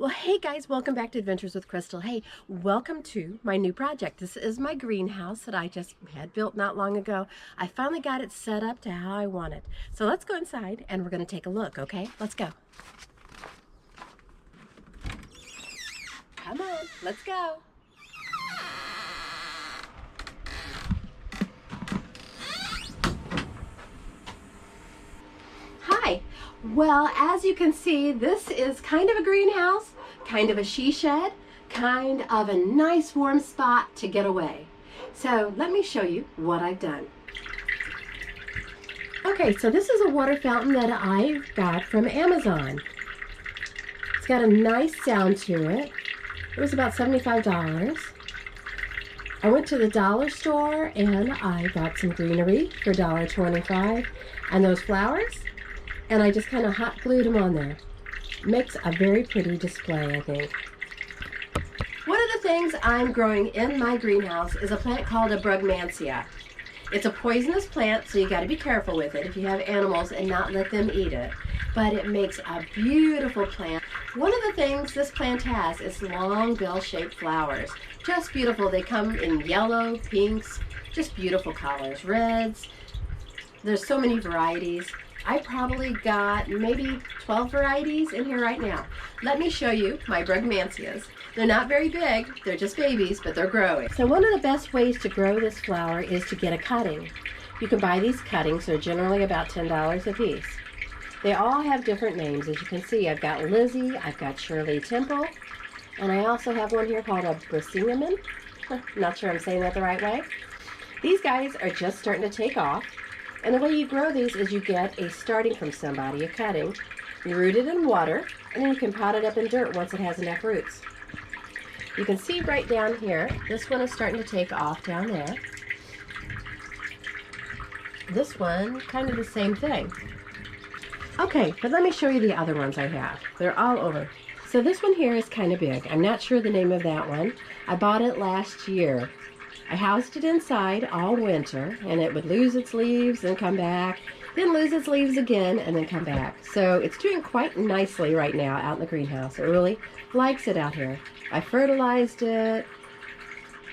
Well, hey guys, welcome back to Adventures with Crystal. Hey, welcome to my new project. This is my greenhouse that I just had built not long ago. I finally got it set up to how I want it. So let's go inside and we're going to take a look, okay? Let's go. Come on, let's go. Hi. Well, as you can see, this is kind of a greenhouse, kind of a she shed, kind of a nice warm spot to get away. So let me show you what I've done. Okay, so this is a water fountain that I got from Amazon. It's got a nice sound to it. It was about $75. I went to the dollar store and I got some greenery for $1.25 and those flowers. And I just kind of hot glued them on there. Makes a very pretty display, I think. One of the things I'm growing in my greenhouse is a plant called a Brugmansia. It's a poisonous plant, so you got to be careful with it if you have animals and not let them eat it. But it makes a beautiful plant. One of the things this plant has is long bell-shaped flowers. Just beautiful. They come in yellow, pinks, just beautiful colors, reds. There's so many varieties. I probably got maybe 12 varieties in here right now. Let me show you my Brugmansias. They're not very big, they're just babies, but they're growing. So one of the best ways to grow this flower is to get a cutting. You can buy these cuttings, they're generally about $10 a piece. They all have different names. As you can see, I've got Lizzie, I've got Shirley Temple, and I also have one here called a Brugmansia. Not sure I'm saying that the right way. These guys are just starting to take off. And the way you grow these is you get a starting from somebody, a cutting. You root it in water, and then you can pot it up in dirt once it has enough roots. You can see right down here, this one is starting to take off down there. This one, kind of the same thing. Okay, but let me show you the other ones I have. They're all over. So this one here is kind of big. I'm not sure the name of that one. I bought it last year. I housed it inside all winter, and it would lose its leaves and come back, then lose its leaves again, and then come back. So it's doing quite nicely right now out in the greenhouse. It really likes it out here. I fertilized it,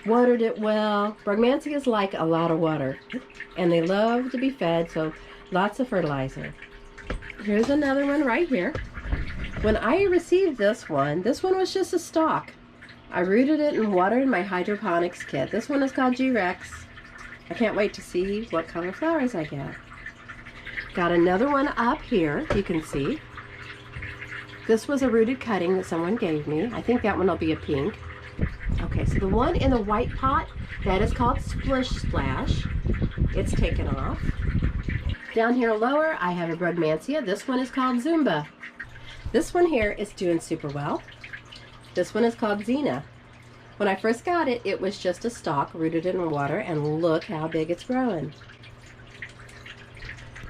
watered it well. Brugmansias like a lot of water, and they love to be fed, so lots of fertilizer. Here's another one right here. When I received this one was just a stalk. I rooted it in water in my hydroponics kit. This one is called G-Rex. I can't wait to see what color flowers I get. Got another one up here, you can see. This was a rooted cutting that someone gave me. I think that one will be a pink. Okay, so the one in the white pot, that is called Splish Splash. It's taken off. Down here lower, I have a Brugmansia. This one is called Zumba. This one here is doing super well. This one is called Xena. When I first got it, it was just a stalk rooted in water, and look how big it's growing.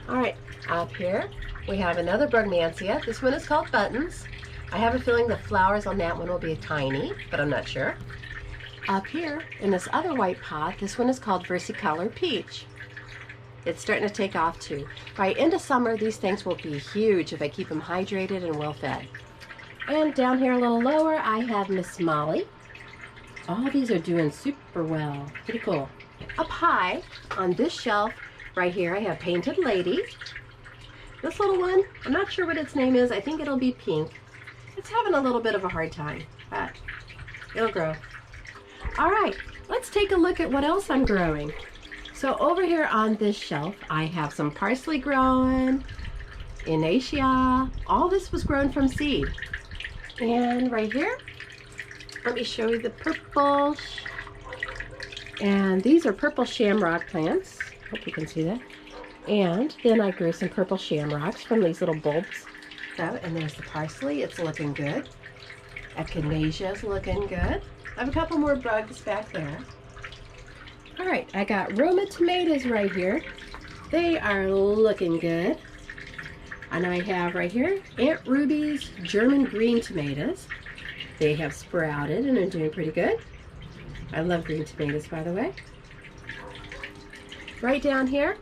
Alright, up here we have another Brugmansia. This one is called Buttons. I have a feeling the flowers on that one will be tiny, but I'm not sure. Up here in this other white pot, this one is called Versicolor Peach. It's starting to take off too. By end of summer, these things will be huge if I keep them hydrated and well fed. And down here a little lower, I have Miss Molly. All these are doing super well. Pretty cool. Up high on this shelf right here, I have Painted Lady. This little one, I'm not sure what its name is. I think it'll be pink. It's having a little bit of a hard time, but it'll grow. All right, let's take a look at what else I'm growing. So over here on this shelf, I have some parsley growing, Inacia. All this was grown from seed. And right here, let me show you the purple. And these are purple shamrock plants. Hope you can see that. And then I grew some purple shamrocks from these little bulbs. So, and there's the parsley. It's looking good. Echinacea is looking good. I have a couple more bugs back there. All right, I got Roma tomatoes right here. They are looking good. And I have right here Aunt Ruby's German green tomatoes. They have sprouted and are doing pretty good. I love green tomatoes, by the way. Right down here,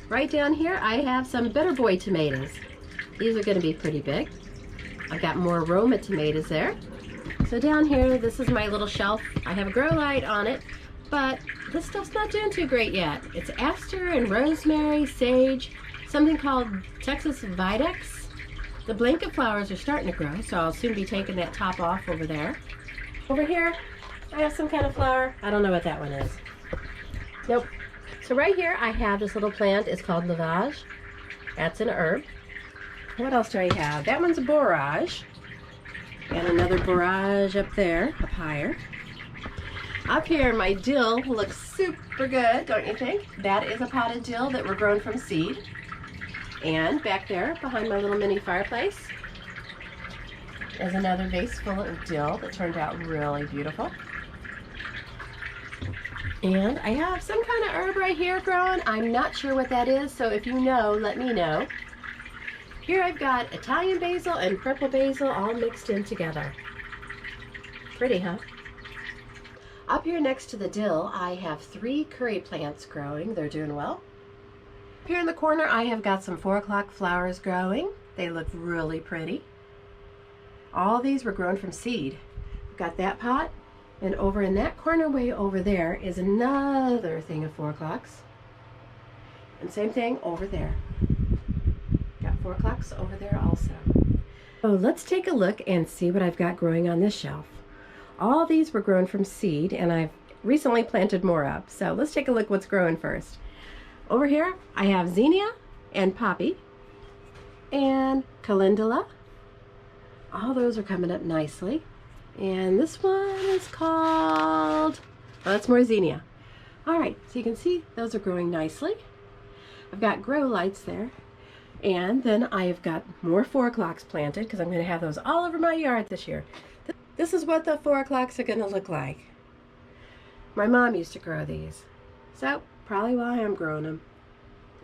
I have some Better Boy tomatoes. These are going to be pretty big. I've got more Roma tomatoes there. So down here, this is my little shelf. I have a grow light on it, but this stuff's not doing too great yet. It's aster and rosemary, sage, something called Texas Videx. The blanket flowers are starting to grow, so I'll soon be taking that top off over there. Over here, I have some kind of flower. I don't know what that one is. Nope. So right here, I have this little plant. It's called lavage. That's an herb. What else do I have? That one's a borage. And another borage up there, up higher. Up here, my dill looks super good, don't you think? That is a potted dill that were grown from seed. And back there, behind my little mini fireplace, is another vase full of dill that turned out really beautiful. And I have some kind of herb right here growing. I'm not sure what that is, so if you know, let me know. Here I've got Italian basil and purple basil all mixed in together. Pretty, huh? Up here next to the dill, I have 3 curry plants growing. They're doing well. Here in the corner, I have got some 4 o'clock flowers growing. They look really pretty. All these were grown from seed. I've got that pot, and over in that corner way over there is another thing of 4 o'clocks. And same thing over there. 4 o'clocks over there also. So let's take a look and see what I've got growing on this shelf. All these were grown from seed, and I've recently planted more up. So let's take a look what's growing first. Over here, I have zinnia and poppy and calendula. All those are coming up nicely. And this one is called, oh, that's more zinnia. All right, so you can see those are growing nicely. I've got grow lights there. And then I've got more 4 o'clocks planted because I'm going to have those all over my yard this year. This is what the 4 o'clocks are going to look like. My mom used to grow these, so probably why I'm growing them.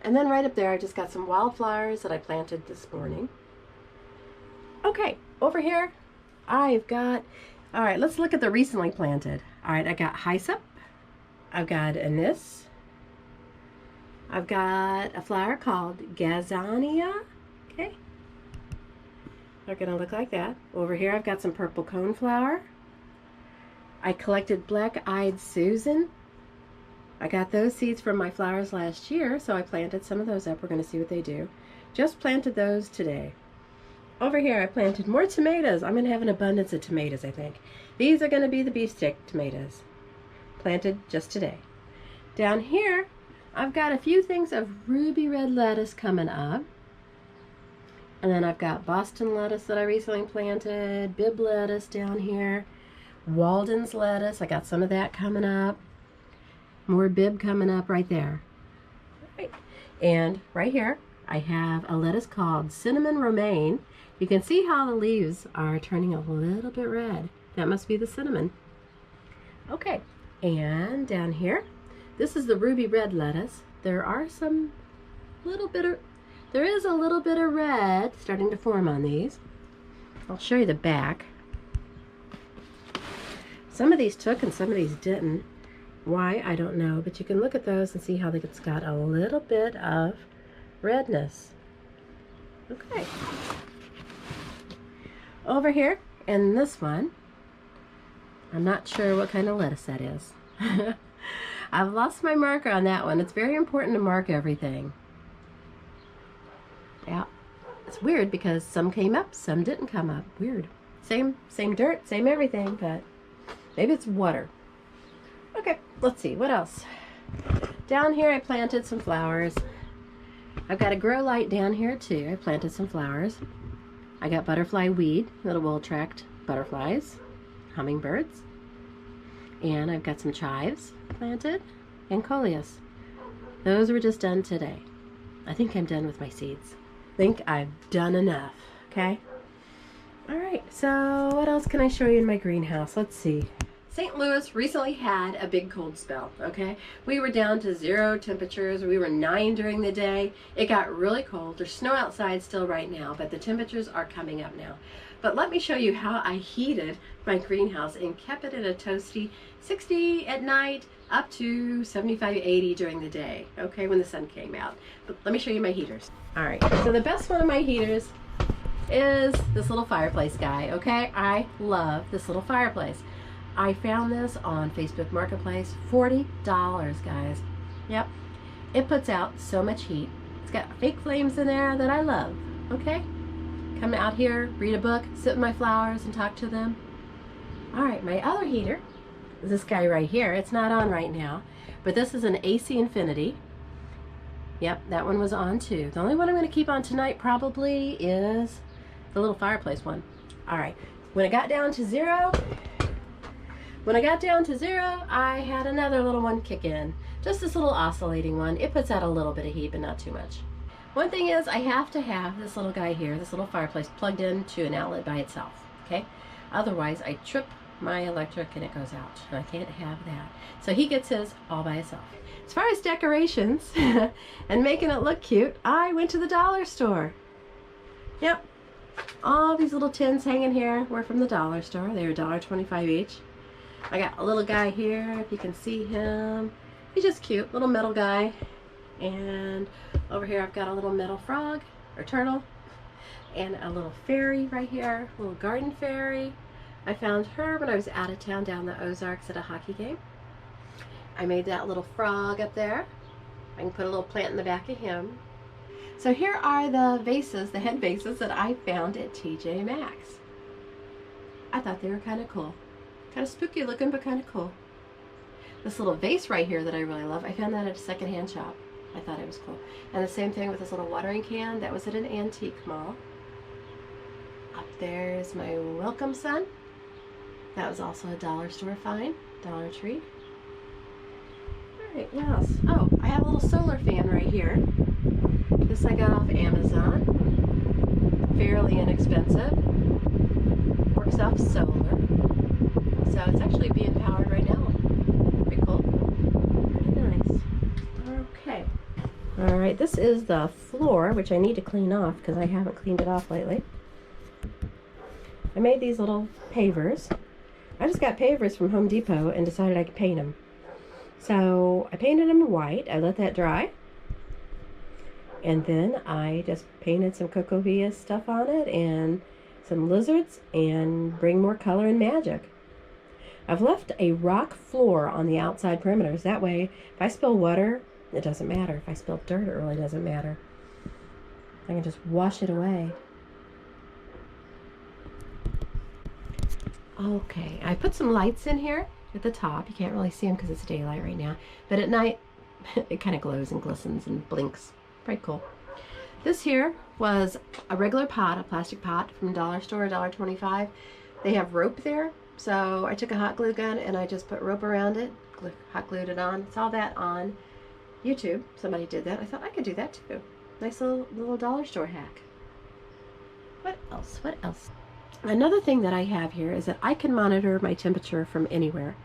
And then right up there I just got some wildflowers that I planted this morning. Okay, over here I've got, all right, let's look at the recently planted. All right, I got hyssop, I've got anise, I've got a flower called Gazania. Okay. They're going to look like that. Over here I've got some purple coneflower. I collected black-eyed Susan. I got those seeds from my flowers last year, so I planted some of those up. We're going to see what they do. Just planted those today. Over here I planted more tomatoes. I'm going to have an abundance of tomatoes, I think. These are going to be the beefsteak tomatoes. Planted just today. Down here I've got a few things of ruby red lettuce coming up. And then I've got Boston lettuce that I recently planted, Bibb lettuce down here, Walden's lettuce. I got some of that coming up. More Bibb coming up right there. Right. And right here I have a lettuce called cinnamon romaine. You can see how the leaves are turning a little bit red. That must be the cinnamon. Okay, and down here, this is the ruby red lettuce. There is a little bit of red starting to form on these. I'll show you the back. Some of these took and some of these didn't. Why, I don't know, but you can look at those and see how it's got a little bit of redness. Okay. Over here, and this one, I'm not sure what kind of lettuce that is. I've lost my marker on that one. It's very important to mark everything. Yeah, it's weird because some came up, some didn't come up. Weird. Same dirt, same everything, but maybe it's water. Okay, let's see, what else? Down here I planted some flowers. I've got a grow light down here too. I planted some flowers. I got butterfly weed that will attract butterflies, hummingbirds. And I've got some chives planted and coleus. Those were just done today. I think I'm done with my seeds. I think I've done enough, okay? All right, so what else can I show you in my greenhouse? Let's see. St. Louis recently had a big cold spell, okay? We were down to 0 temperatures. We were 9 during the day. It got really cold. There's snow outside still right now, but the temperatures are coming up now. But let me show you how I heated my greenhouse and kept it at a toasty 60 at night up to 75, 80 during the day, okay, when the sun came out. But let me show you my heaters. All right, so the best one of my heaters is this little fireplace guy, okay? I love this little fireplace. I found this on Facebook Marketplace, $40, guys. Yep. It puts out so much heat. It's got fake flames in there that I love, okay? Come out here, read a book, sit with my flowers and talk to them. All right, my other heater is this guy right here. It's not on right now, but this is an AC Infinity. Yep, that one was on too. The only one I'm going to keep on tonight probably is the little fireplace one. All right, when it got down to zero, I had another little one kick in. Just this little oscillating one. It puts out a little bit of heat, but not too much. One thing is I have to have this little guy here, this little fireplace, plugged into an outlet by itself, okay? Otherwise, I trip my electric and it goes out. I can't have that. So he gets his all by himself. As far as decorations and making it look cute, I went to the dollar store. Yep. All these little tins hanging here were from the dollar store. They were $1.25 each. I got a little guy here, if you can see him. He's just cute, little metal guy. And over here I've got a little metal frog, or turtle, and a little fairy right here, a little garden fairy. I found her when I was out of town down the Ozarks at a hockey game. I made that little frog up there. I can put a little plant in the back of him. So here are the vases, the head vases that I found at TJ Maxx. I thought they were kind of cool. Kind of spooky looking, but kind of cool. This little vase right here that I really love, I found that at a secondhand shop. I thought it was cool. And the same thing with this little watering can. That was at an antique mall. Up there is my welcome sun. That was also a dollar store find, Dollar Tree. Alright, what else? Oh, I have a little solar fan right here. This I got off Amazon. Fairly inexpensive. Works off solar. So it's actually being powered right now. Pretty cool. Pretty nice. Okay. Alright, this is the floor, which I need to clean off because I haven't cleaned it off lately. I made these little pavers. I just got pavers from Home Depot and decided I could paint them. So I painted them white. I let that dry. And then I just painted some Cocoa Via stuff on it and some lizards and bring more color and magic. I've left a rock floor on the outside perimeters. That way, if I spill water, it doesn't matter. If I spill dirt, it really doesn't matter. I can just wash it away. Okay, I put some lights in here at the top. You can't really see them because it's daylight right now. But at night, it kind of glows and glistens and blinks. Pretty cool. This here was a regular pot, a plastic pot from dollar store, $1.25. They have rope there. So I took a hot glue gun and I just put rope around it, hot glued it on. Saw that on YouTube. Somebody did that. I thought I could do that too. Nice little dollar store hack. What else? What else? Another thing that I have here is that I can monitor my temperature from anywhere.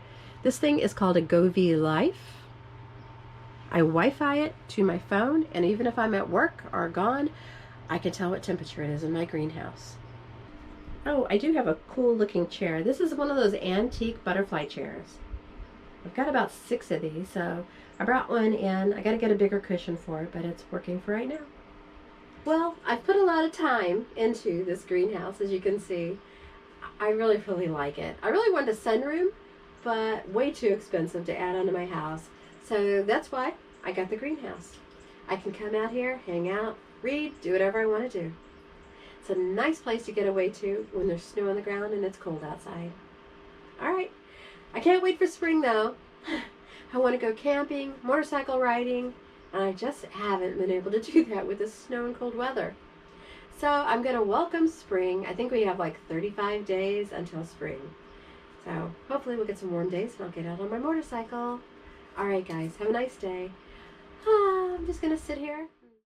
This thing is called a Govee Life. I Wi-Fi it to my phone, and even if I'm at work or gone, I can tell what temperature it is in my greenhouse. Oh, I do have a cool looking chair. This is one of those antique butterfly chairs. I've got about 6 of these, so I brought one in. I got to get a bigger cushion for it, but it's working for right now. Well, I've put a lot of time into this greenhouse, as you can see. I really, really like it. I really wanted a sunroom, but way too expensive to add onto my house. So that's why I got the greenhouse. I can come out here, hang out, read, do whatever I want to do. It's a nice place to get away to when there's snow on the ground and it's cold outside. All right. I can't wait for spring, though. I want to go camping, motorcycle riding, and I just haven't been able to do that with this snow and cold weather. So I'm going to welcome spring. I think we have like 35 days until spring. So hopefully we'll get some warm days and I'll get out on my motorcycle. All right, guys, have a nice day. I'm just going to sit here.